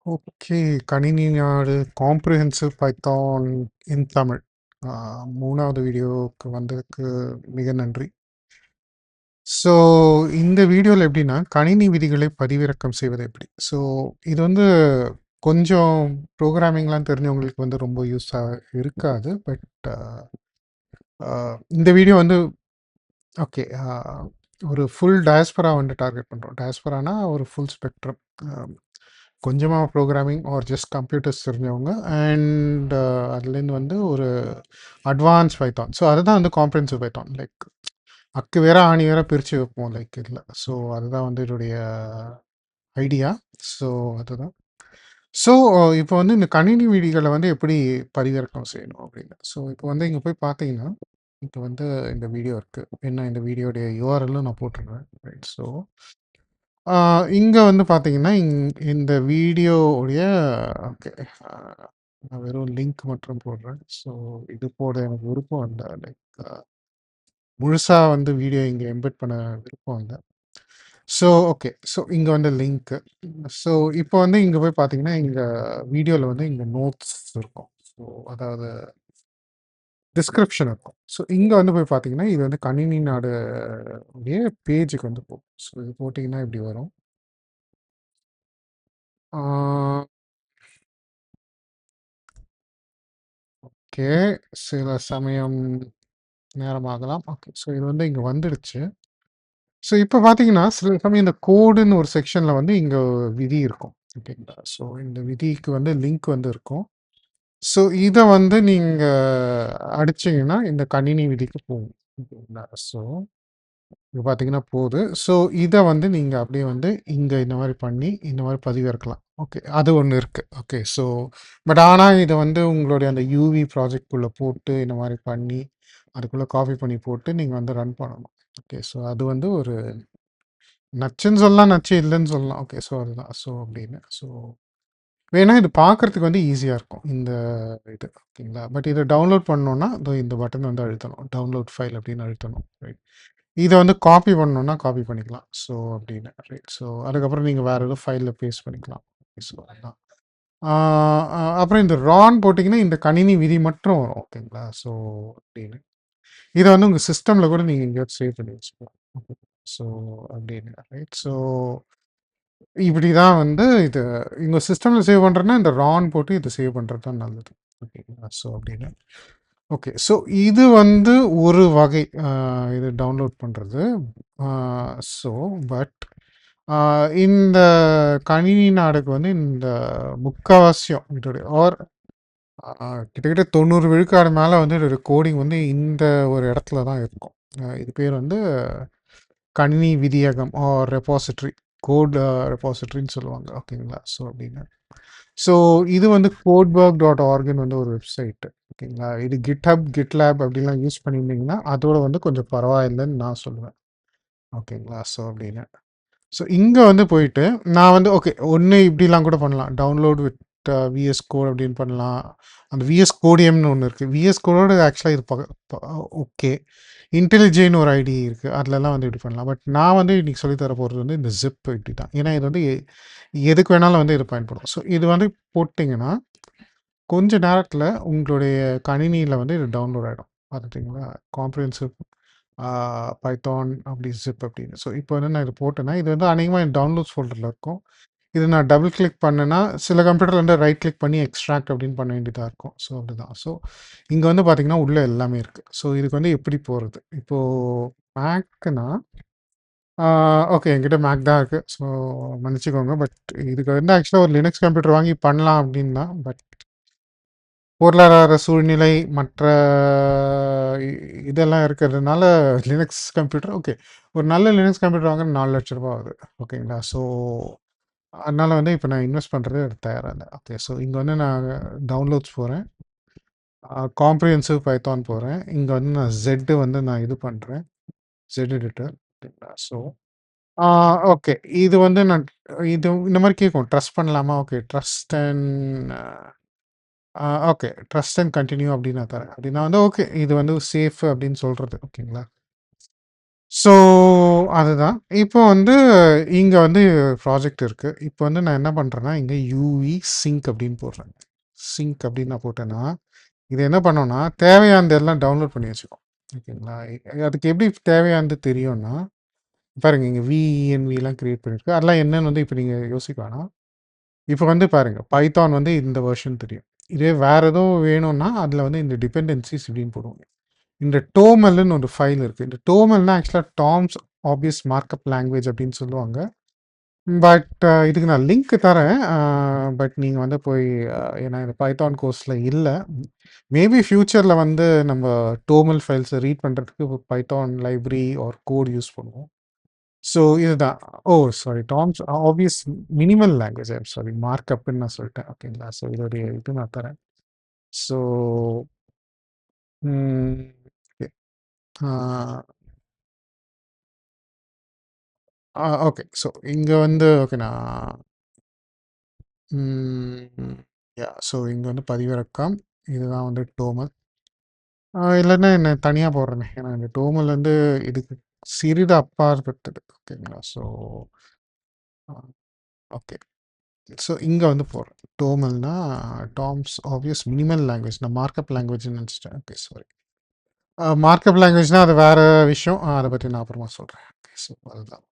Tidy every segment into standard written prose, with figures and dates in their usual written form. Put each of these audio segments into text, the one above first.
Okay. கணினி நாடு comprehensive Python இன் தமிழ். 3வது வீடியோவுக்கு வந்ததுக்கு மிக நன்றி. ஸோ, இந்த வீடியோல எப்படின்னா, கணினி விதிகளை பதிவிறக்கம் செய்வது எப்படி? ஸோ, இது வந்து கொஞ்சம் புரோகிராமிங்லாம் தெரிஞ்சவங்களுக்கு வந்து ரொம்ப யூஸா இருக்காது. பட் இந்த வீடியோ வந்து ஓகே. ஒரு ஃபுல் டயஸ்பரா வந்து டார்கெட் பண்றோம். டயஸ்பரானா ஒரு ஃபுல் ஸ்பெக்ட்ரம். அ கொஞ்சமா புரோகிராமிங் ஆர் ஜஸ்ட் கம்ப்யூட்டர்ஸ் தெரிஞ்சவங்க அண்ட் அதுலேருந்து வந்து ஒரு அட்வான்ஸ் பைத்தான். ஸோ அதுதான் வந்து காம்ப்ரிஹென்சிவ் பைத்தான். லைக் அக்கு வேற ஆணி வேற பிரித்து வைப்போம் லைக் இதில். ஸோ அதுதான் வந்து என்னுடைய ஐடியா. ஸோ அதுதான். ஸோ இப்போ வந்து இந்த கணினி விதிகளை வந்து எப்படி பதிவிறக்கம் செய்யணும் அப்படின்னு. ஸோ இப்போ வந்து இங்கே போய் பார்த்தீங்கன்னா, இப்போ வந்து இந்த வீடியோ இருக்குது. என்ன இந்த வீடியோடைய யூஆர்எல்லும் நான் போட்டுருவேன். ரைட். ஸோ இங்கே வந்து பார்த்தீங்கன்னா, இந்த வீடியோவுடைய ஓகே. நான் வெறும் லிங்க் மட்டும் போடுறேன். ஸோ இது போட எனக்கு விருப்பம் இல்லை. லைக் முழுசாக வந்து வீடியோ இங்கே எம்பெட் பண்ண விருப்பம் இல்லை. So okay. ஸோ இங்கே வந்து லிங்க்கு. ஸோ இப்போ வந்து இங்கே போய் பார்த்தீங்கன்னா, இங்கே வீடியோவில் வந்து இங்கே நோட்ஸ் இருக்கும். ஸோ அதாவது டிஸ்கிரிப்ஷன் இருக்கும். ஸோ இங்கே வந்து போய் பார்த்தீங்கன்னா, இது வந்து கணினி நாடு உடைய பேஜுக்கு வந்து போகும். ஸோ இது போட்டிங்கன்னா இப்படி வரும். ஓகே. சில சமயம் நேரமாகலாம். ஓகே. ஸோ இது வந்து இங்கே வந்துடுச்சு. ஸோ இப்போ பார்த்தீங்கன்னா, சில சமயம் இந்த கோடுன்னு ஒரு செக்ஷனில் வந்து இங்கே விதி இருக்கும். ஓகேங்களா? ஸோ இந்த விதிக்கு வந்து லிங்க் வந்து இருக்கும். ஸோ இதை வந்து நீங்கள் அடிச்சீங்கன்னா இந்த கணினி விதிக்கு போகும். ஓகேங்களா? ஸோ இப்போ பார்த்தீங்கன்னா போகுது. ஸோ இதை வந்து நீங்கள் அப்படியே வந்து இங்கே இந்த மாதிரி பண்ணி இந்த மாதிரி பதிவிறக்கலாம். ஓகே. அது ஒன்று இருக்குது. ஓகே. ஸோ பட் ஆனால் இதை வந்து உங்களுடைய அந்த யூவி ப்ராஜெக்ட்குள்ளே போட்டு இந்த மாதிரி பண்ணி அதுக்குள்ளே காப்பி பண்ணி போட்டு நீங்கள் வந்து ரன் பண்ணணும். ஓகே. ஸோ அது வந்து ஒரு நச்சுன்னு சொல்லலாம், நச்சு இல்லைன்னு சொல்லலாம். ஓகே. ஸோ அதுதான். ஸோ அப்படின்னு. ஸோ வேணா இது பார்க்கறதுக்கு வந்து ஈஸியாக இருக்கும். இந்த இது ஓகேங்களா? பட் இதை டவுன்லோட் பண்ணணும்னா, இதோ இந்த பட்டன் வந்து அழுத்தணும். டவுன்லோட் ஃபைல் அப்படின்னு அழுத்தணும். ரைட். இதை வந்து காப்பி பண்ணணும்னா காப்பி பண்ணிக்கலாம். ஸோ அப்படின்னு. ரைட். ஸோ அதுக்கப்புறம் நீங்கள் வேறு ஏதோ ஃபைலில் பேஸ்ட் பண்ணிக்கலாம். ஸோ அதுதான். அப்புறம் இந்த ரான் போட்டிங்கன்னா இந்த கணினி விதி மட்டும் வரும். ஓகேங்களா? ஸோ அப்படின்னு. இதை வந்து உங்கள் சிஸ்டமில் கூட நீங்கள் எங்கேயாவது சேவ் பண்ணி வச்சுக்கலாம். ஓகே. ஸோ அப்படின்னு. ரைட். ஸோ இப்படி தான் வந்து இது உங்கள் சிஸ்டமில் சேவ் பண்ணுறேன்னா இந்த ரான் போட்டு இதை சேவ் பண்ணுறது தான் நல்லது. ஓகேங்களா? ஸோ அப்படின்னு. ஓகே. ஸோ இது வந்து ஒரு வகை இது டவுன்லோட் பண்ணுறது. ஸோ பட் இந்த கணினி நாடுக்கு வந்து இந்த முக்காவாசியம் இதோடைய ஆர் கிட்டத்தட்ட 90 விழுக்காடு மேலே வந்து இதோட கோடிங் வந்து இந்த ஒரு இடத்துல தான் இருக்கும். இது பேர் வந்து கணினி விதியகம் ஆர் ரெபாசிட்ரி கோட் ரெபாசிட்ரின்னு சொல்லுவாங்க. ஓகேங்களா? ஸோ அப்படின்னு. ஸோ இது வந்து codeberg.orgன்னு வந்து ஒரு வெப்சைட்டு. ஓகேங்களா? இது GitHub, GitLab அப்படிலாம் யூஸ் பண்ணியிருந்தீங்கன்னா அதோட வந்து கொஞ்சம் பரவாயில்லைன்னு நான் சொல்லுவேன். ஓகேங்களா? ஸோ அப்படின்னு. ஸோ இங்கே வந்து போயிட்டு நான் வந்து ஓகே ஒன்று இப்படிலாம் கூட பண்ணலாம். டவுன்லோட் வித் விஎஸ் கோட் அப்படின்னு பண்ணலாம். அந்த விஎஸ் கோடியம்னு ஒன்று இருக்குது. விஎஸ் கோடோட ஆக்சுவலாக இது ஓகே. இன்டெலிஜென்னு ஒரு ஐடி இருக்குது. அதிலலாம் வந்து இப்படி பண்ணலாம். பட் நான் வந்து இன்றைக்கி சொல்லித்தர போகிறது வந்து இந்த ஜிப் இப்படி தான். ஏன்னா இது வந்து எதுக்கு வேணாலும் வந்து இது பயன்படும். ஸோ இது வந்து போட்டிங்கன்னா கொஞ்ச நேரத்தில் உங்களுடைய கணினியில் வந்து இது டவுன்லோட் ஆகிடும். பார்த்துட்டிங்களா? காம்ப்ரிஹென்சிவ் பைத்தான் அப்படி ஜிப் அப்படின்னு. ஸோ இப்போ வந்து நான் இது போட்டேன்னா இது வந்து அநேகமாக என் டவுன்லோட்ஸ் ஃபோல்டரில் இருக்கும். இது நான் டபுள் கிளிக் பண்ணேன்னா சில கம்ப்யூட்டரில் வந்து ரைட் கிளிக் பண்ணி எக்ஸ்ட்ராக்ட் அப்படின்னு பண்ண வேண்டியதாக இருக்கும். ஸோ அப்படிதான். ஸோ இங்கே வந்து பார்த்தீங்கன்னா உள்ளே எல்லாமே இருக்குது. ஸோ இதுக்கு வந்து எப்படி போகிறது? இப்போது மேக்குனா ஓகே என்கிட்ட மேக் தான் இருக்குது. ஸோ மன்னிச்சுக்கோங்க. பட் இதுக்கு வந்து ஆக்சுவலாக ஒரு லினக்ஸ் கம்ப்யூட்டர் வாங்கி பண்ணலாம் அப்படின்னு தான். பட் பொருளாதார சூழ்நிலை மற்ற இதெல்லாம் இருக்கிறதுனால லினக்ஸ் கம்ப்யூட்டர் ஓகே. ஒரு நல்ல லினக்ஸ் கம்ப்யூட்டர் வாங்க 4,00,000 ரூபா ஆகுது. ஓகேங்களா? ஸோ அதனால் வந்து இப்போ நான் இன்வெஸ்ட் பண்ணுறது தயாராக இல்லை. ஓகே. ஸோ இங்கே வந்து நான் டவுன்லோட்ஸ் போகிறேன். காம்ப்ரிஹென்சிவ் பைத்தான் போகிறேன். இங்கே வந்து நான் ஜெட்டு வந்து நான் இது பண்ணுறேன். Zed editor. ஓகேங்களா? So okay. இது வந்து நான் இது இந்த மாதிரி கேட்கும். ட்ரஸ்ட் பண்ணலாமா? Okay. Trust and okay. Trust and continue அப்படின்னு நான் தரேன். அப்படின்னா வந்து ஓகே. இது வந்து சேஃப் அப்படின்னு சொல்கிறது. ஓகேங்களா? ஸோ அதுதான். இப்போ வந்து இங்க வந்து ப்ராஜெக்ட் இருக்கு. இப்போ வந்து நான் என்ன பண்றேன்னா, இங்க யூவி சிங்க் அப்படின்னு போடுறேன். சிங்க் அப்படின்னு நான் போட்டேன்னா, இது என்ன பண்ணும்னா, தேவையானது எல்லாம் டவுன்லோட் பண்ணி வச்சுக்கும். ஓகேங்களா? அதுக்கு எப்படி தேவையானது தெரியும்னா, பாருங்க இங்க விஇஎன்விலாம் கிரியேட் பண்ணியிருக்கு. அதெல்லாம் என்னன்னு வந்து இப்ப நீங்க யோசிக்க வேணாம். இப்ப வந்து பாருங்க, பைத்தான் வந்து இந்த வெர்ஷன் தெரியும். இதே வேற ஏதோ வேணும்னா, அதுல வந்து இந்த டிபெண்டன்சிஸ் இப்படின்னு போடுவோம். இந்த டோமல்னு ஒரு ஃபைல் இருக்கு. இந்த டோமல்னா ஆக்சுவலா டாம்ஸ் ஆப்வியஸ் மார்க்அப் லாங்குவேஜ் அப்படின்னு சொல்லுவாங்க. பட் இதுக்கு நான் லிங்க் தரேன். பட் நீங்க வந்து போய் ஏன்னா இந்த பைத்தான் கோர்ஸ்ல இல்ல. மேபி ஃபியூச்சர்ல வந்து நம்ம டோமல் ஃபைல்ஸ ரீட் பண்றதுக்கு Python library or code use பண்ணுவோம். ஸோ இதுதான். Oh! Sorry Tom's obvious minimal language. I'm sorry மார்க்அப்ன்னு நான் சொல்லிட்டேன். ஓகேங்களா? ஸோ இதோடைய இது நான் தரேன். ஸோ ம். ஓகே. ஆ ஓகே. ஸோ இங்க வந்து ஓகே நான் ஸோ இங்க வந்து பதிவிறக்கம். இதுதான் வந்து டோமல். இல்லன்னா என்ன தனியா போடுறேனே. ஏன்னா இந்த டோமல் வந்து இதுக்கு சிறிது அப்பாற்பட்டது. ஓகேங்களா? So okay. ஸோ இங்க வந்து போடுறேன். டோமல்னா டாம்ஸ் ஆப்வியஸ் மினிமல் லாங்குவேஜ். நான் மார்க்அப் லாங்குவேஜ்ன்னு நெனச்சுட்டேன். Okay sorry. மார்க்அப் லாங்குவேஜ்னா அது வேற விஷயம். அத பத்தி நான் அப்புறமா சொல்றேன். ஓகே. ஸோ அதுதான்.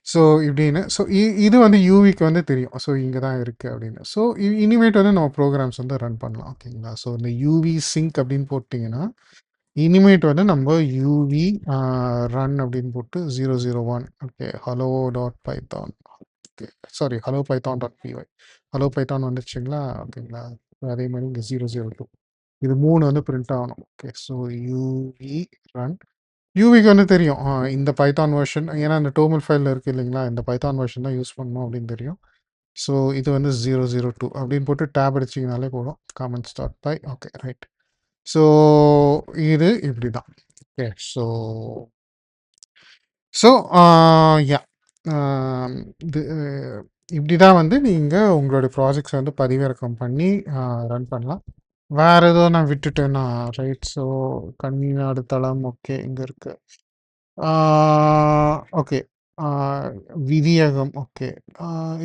ஸோ இப்படின்னு. ஸோ இது வந்து யூவிக்கு வந்து தெரியும். ஸோ இங்க தான் இருக்கு அப்படின்னு. ஸோ இனிமேட்டு வந்து நம்ம ப்ரோகிராம்ஸ் வந்து ரன் பண்ணலாம். ஓகேங்களா? ஸோ இந்த யூவி சிங்க் அப்படின்னு போட்டீங்கன்னா, இனிமேட்டு வந்து நம்ம யூவி ரன் அப்படின்னு போட்டு 001 okay hello dot Python okay sorry hello Python dot PY hello Python வந்துருச்சுங்களா? ஓகேங்களா? அதே மாதிரி இங்கே 002 இது 3 வந்து பிரிண்ட் ஆகணும். ஓகே ஸோ யூவி ரன் யூவிக்கு வந்து தெரியும். இந்த பைத்தான் வெர்ஷன் ஏன்னா இந்த டோமல் ஃபைலில் இருக்குது இல்லைங்களா? இந்த பைத்தான் வெர்ஷன் தான் யூஸ் பண்ணணும் அப்படின்னு தெரியும். ஸோ இது வந்து 002 அப்படின்னு போட்டு டேப் அடிச்சிங்கனாலே போதும். Comments dot py okay right. So இது இப்படி தான். ஓகே ஸோ ஸோ யா இது இப்படி தான் வந்து நீங்கள் உங்களுடைய ப்ராஜெக்ட்ஸை வந்து பதிவிறக்கம் பண்ணி ரன் பண்ணலாம். வேறு ஏதோ நான் விட்டுட்டேன்னா ரைட். ஸோ கன்னிநாடு தளம் ஓகே இங்கே இருக்கு. ஓகே. விதியகம் ஓகே.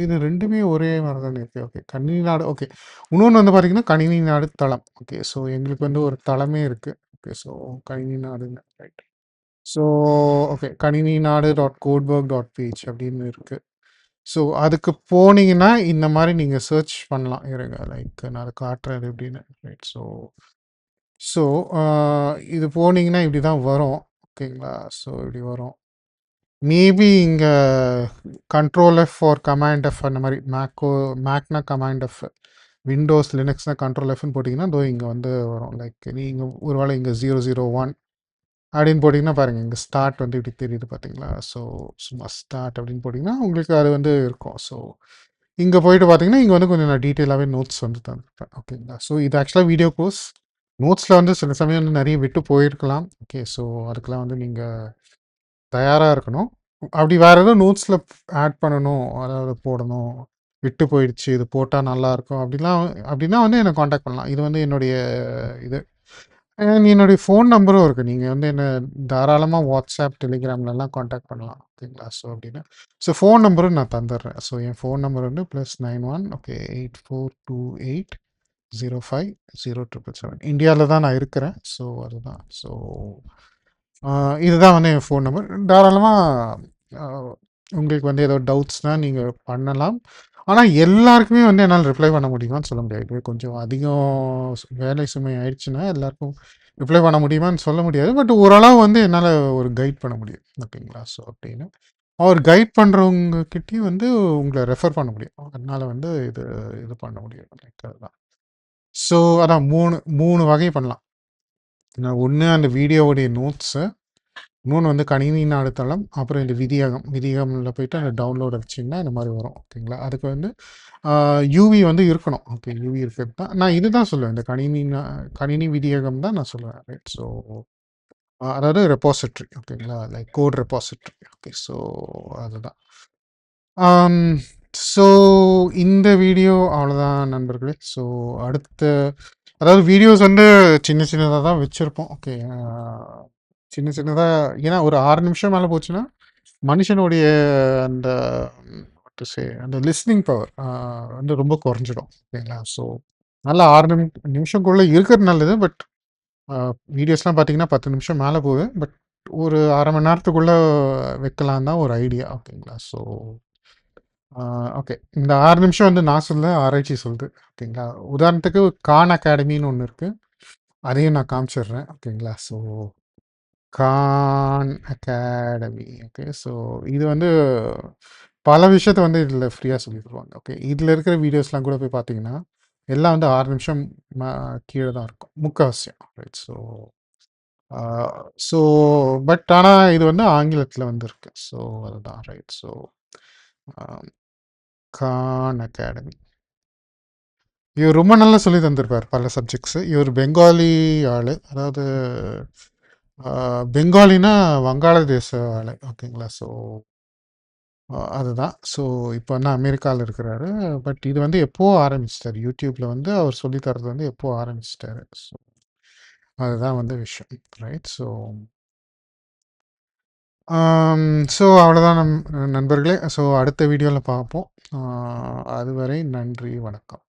இது 2மே ஒரே மாரி தானே இருக்கு. ஓகே. கணினி நாடு ஓகே. இன்னொன்னு வந்து பார்த்தீங்கன்னா, கணினி நாடு தளம். ஓகே. ஸோ எங்களுக்கு வந்து ஒரு தளமே இருக்கு. ஓகே. ஸோ கணினி நாடுன்னு ரைட். So okay. கணினி நாடு டாட் கோட்பர்க் டாட் பேஜ் அப்படின்னு இருக்கு. ஸோ அதுக்கு போனீங்கன்னா, இந்த மாரி நீங்க சர்ச் பண்ணலாம். இருங்க லைக் நான் அத காட்டுறேன் அது எப்படின்னு. ரைட். ஸோ ஸோ இது போனீங்கன்னா இப்படி தான் வரும். ஓகேங்களா? ஸோ இப்படி வரும். மேபி இங்க control F for command F அந்த மாரி மேக்னா கமாண்ட் எஃப், விண்டோஸ், லினக்ஸ்னா கண்ட்ரோல் எஃப்ன்னு போட்டிங்கன்னா, இதோ இங்க வந்து வரும். லைக் நீங்க ஒரு வேளை இங்க 001 அப்படின்னு போட்டிங்கன்னா பாருங்க, இங்க ஸ்டார்ட் வந்து இப்படி தெரியுது பார்த்தீங்களா? ஸோ சும்மா ஸ்டார்ட் அப்படின்னு போட்டிங்கன்னா, உங்களுக்கு அது வந்து இருக்கும். ஸோ இங்க போயிட்டு பார்த்தீங்கன்னா, இங்க வந்து கொஞ்சம் நான் டீட்டெயிலாவே நோட்ஸ் வந்து தந்துருப்பேன். ஓகேங்களா? ஸோ இது ஆக்சுவலா வீடியோ கோர்ஸ். நோட்ஸ்ல வந்து சில சமயம் வந்து நெறைய விட்டு போயிருக்கலாம். ஓகே. ஸோ அதுக்கெல்லாம் வந்து நீங்க தயாரா இருக்கணும். அப்படி வேற ஏதோ நோட்ஸ்ல ஆட் பண்ணணும், அதாவது போடணும், விட்டு போயிடுச்சு, இது போட்டா நல்லாயிருக்கும் அப்படிலாம் அப்படின்னா வந்து என்ன கான்டாக்ட் பண்ணலாம். இது வந்து என்னுடைய இது. என்னுடைய ஃபோன் நம்பரும் இருக்கு. நீங்க வந்து என்ன தாராளமா WhatsApp, Telegramலலாம் கான்டாக்ட் பண்ணலாம். ஓகேங்களா? ஸோ அப்படின்னு. ஸோ ஃபோன் நம்பரும் நான் தந்துடுறேன். ஸோ என் ஃபோன் நம்பர் வந்து +91 ஓகே 8428050777. இந்தியால தான் நான் இருக்கிறேன். ஸோ அதுதான். ஸோ இதுதான் வந்து என் ஃபோன் நம்பர். தாராளமா அ உங்களுக்கு வந்து ஏதோ டவுட்ஸ்னா நீங்க பண்ணலாம். ஆனா, எல்லாருக்குமே வந்து என்னால ரிப்ளை பண்ண முடியுமான்னு சொல்ல முடியாது. இது கொஞ்சம் அதிகம் வேலை சுமை ஆயிடுச்சுன்னா, எல்லாருக்கும் ரிப்ளை பண்ண முடியுமான்னு சொல்ல முடியாது. பட் ஓரளவு வந்து என்னால ஒரு கைட் பண்ண முடியும். ஓகேங்களா? ஸோ அப்படின்னு. அவர் கைட் பண்றவங்க கிட்டயும் வந்து உங்கள ரெஃபர் பண்ண முடியும். அதனால வந்து இது இது பண்ண முடியும். லைக் அதுதான். ஸோ அதான் 3 வகை பண்ணலாம். ஒண்ணு அந்த வீடியோவுடைய நோட்ஸு. இன்னொன்று வந்து கணினி நாடுதளம், அப்புறம் இந்த விதியகம். விதியகம்ல போயிட்டு அந்த டவுன்லோட் அடிச்சிங்கன்னா இந்த மாதிரி வரும். ஓகேங்களா? அதுக்கு வந்து யூவி வந்து இருக்கணும். ஓகே. யூவி இருக்கிறது தான் நான் இதுதான் சொல்லுவேன். இந்த கணினி விதியகம் தான் நான் சொல்லுவேன். ரைட். ஸோ அதாவது ரெபாசிட்ரி. ஓகேங்களா? Like code repository. Okay. So அதுதான். ஆம், ஸோ இந்த வீடியோ அவ்வளோதான் நண்பர்களே. ஸோ அடுத்த அதாவது வீடியோஸ் வந்து சின்ன சின்னதாக தான் வச்சுருப்போம். ஓகே. சின்ன சின்னதா ஏன்னா ஒரு 6 நிமிஷம் மேல போச்சுன்னா, மனுஷனுடைய அந்த வாட் டு சே அந்த லிஸ்னிங் பவர் வந்து ரொம்ப குறைஞ்சிடும். ஓகேங்களா? ஸோ, நல்லா 6 நிமிஷம்குள்ள இருக்கிறது நல்லது. பட் அ வீடியோஸ்லாம் பார்த்தீங்கன்னா 10 நிமிஷம் மேல போகுது. பட் ஒரு 1/2 மணி நேரத்துக்குள்ள வைக்கலாம் தான் ஒரு ஐடியா. ஓகேங்களா? ஸோ, ஆ ஓகே. இந்த 6 நிமிஷம் வந்து நான் சொல்லல, ஆராய்ச்சி சொல்லுது. ஓகேங்களா? உதாரணத்துக்கு கான் அகாடமின்னு ஒண்ணு இருக்கு. அதையும் நான் காமிச்சிடுறேன். ஓகேங்களா? So Khan Academy. Okay. So இது வந்து பல விஷயத்த வந்து இதில ஃப்ரீயா சொல்லித் தருவாங்க. ஓகே. இதில இருக்கிற வீடியோஸ்லாம் கூட போய் பார்த்தீங்கன்னா, எல்லாம் வந்து 6 நிமிஷம் ம கீழ தான் இருக்கும். முக்காவாசியும். ரைட். ஆ ஸோ பட் ஆனா இது வந்து ஆங்கிலத்தில வந்திருக்கு. ஸோ அதுதான் ரைட். ஸோ அ கான் அகாடமி. இவர் ரொம்ப நல்லா சொல்லி தந்திருப்பார் பல சப்ஜெக்ட்ஸ். இவர் பெங்காலி ஆளு. அதாவது பெங்காலினா வங்காளதேச ஆளு. ஓகேங்களா? ஸோ அதுதான். ஸோ இப்போ வந்து அமெரிக்கால இருக்கிறாரு. பட் இது வந்து எப்பவோ ஆரம்பிச்சுட்டாரு. YouTubeல வந்து அவர் சொல்லி தர்றது வந்து எப்பவோ ஆரம்பிச்சுட்டாரு. ஸோ அதுதான் வந்து விஷயம். ரைட். ஸோ அவ்வளோதான் நண்பர்களே. ஸோ அடுத்த வீடியோல பார்ப்போம். அதுவரை நன்றி, வணக்கம்.